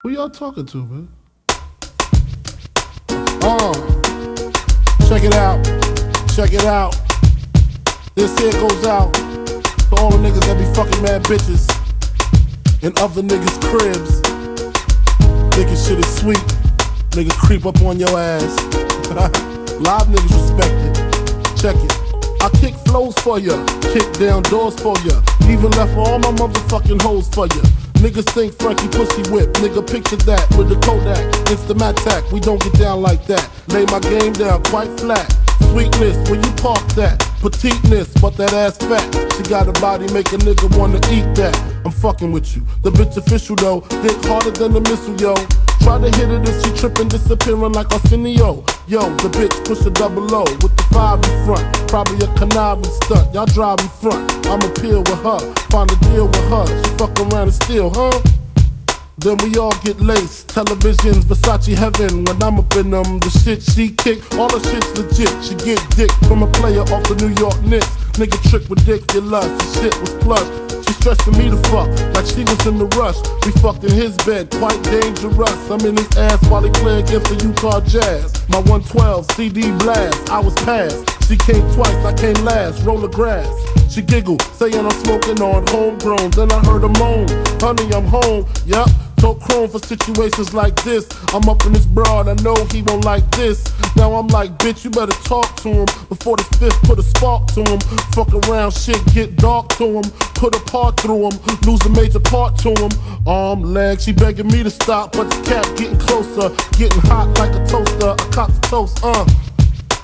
Who y'all talking to, man? Check it out. Check it out. This here goes out to all the niggas that be fucking mad bitches in other niggas' cribs. Nigga shit is sweet. Nigga creep up on your ass. Live niggas respect it. Check it. I kick flows for ya, kick down doors for ya, even left all my motherfucking hoes for ya. Niggas think Frankie pussy whip, nigga picture that with the Kodak, Instamatic, we don't get down like that. Lay my game down quite flat. Sweetness, when you park that. Petiteness, but that ass fat. She got a body, make a nigga wanna eat that. I'm fucking with you. The bitch official though, dick harder than a missile, yo. Try to hit it if she trippin', disappearing like Arsenio. Yo, the bitch push a double O with the 5 in front. Probably a conniving stunt. Y'all drive in front. I'ma peel with her, find a deal with her. She fuck around and steal, huh? Then we all get laced. Televisions, Versace heaven. When I'm up in them, the shit she kick, all the shit's legit. She get dick from a player off the New York Knicks. Nigga trick ridiculous, the shit was plush. She stressing me to fuck, like she was in the rush. We fucked in his bed, quite dangerous. I'm in his ass while he play against the Utah Jazz. My 112 CD blast, I was passed. She came twice, I came last, roll the grass. She giggled, saying I'm smoking on homegrown. Then I heard her moan, honey, I'm home, yup. Told Chrome for situations like this. I'm up in this broad, I know he won't like this. Now I'm like, bitch, you better talk to him before the fifth put a spark to him. Fuck around, shit get dark to him. Put a part through him, lose a major part to him. Arm, leg, she begging me to stop, but the cat getting closer, getting hot like a toaster. I cop the toast,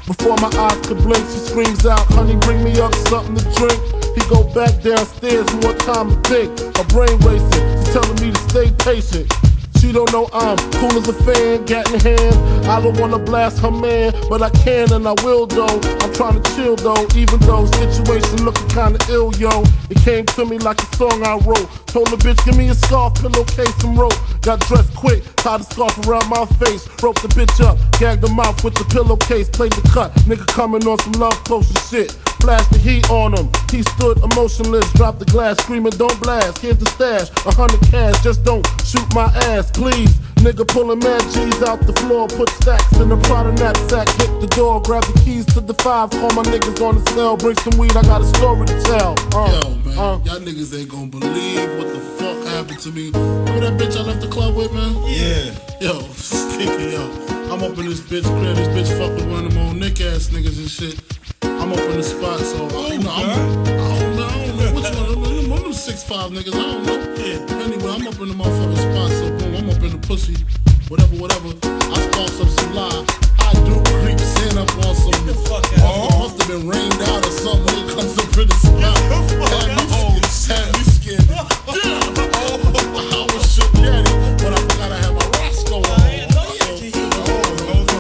Before my eyes could blink, she screams out, honey, bring me up something to drink. He go back downstairs, more time to think. Her brain racing, she's telling me to stay patient. She don't know I'm cool as a fan, gat in hand. I don't wanna blast her man, but I can and I will though. I'm trying to chill though, even though situation looking kinda ill, yo. It came to me like a song I wrote. Told the bitch, give me a scarf, pillowcase, and rope. Got dressed quick, tied a scarf around my face. Roped the bitch up, gagged her mouth with the pillowcase. Played the cut, nigga coming on some love potion shit. Flashed the heat on him, he stood emotionless. Dropped the glass, screaming, don't blast. Here's the stash, 100 cash, just don't shoot my ass, please. Nigga pulling mad G's out the floor, put stacks in the Prada knapsack, hit the door, grab the keys to the 5, call my niggas on the cell, bring some weed, I got a story to tell. Yo, man, y'all niggas ain't gonna believe what the fuck happened to me. Remember that bitch I left the club with, man? Yeah. Yo, stinky, yo. I'm up in this bitch crib, this bitch fuck with one of them old Nick ass niggas and shit. I'm up in the spot, so I don't know which one of them 6'5" niggas, I don't know. Yeah. Anyway, I'm up in the motherfucking spot, so boom, I'm up in the pussy, whatever.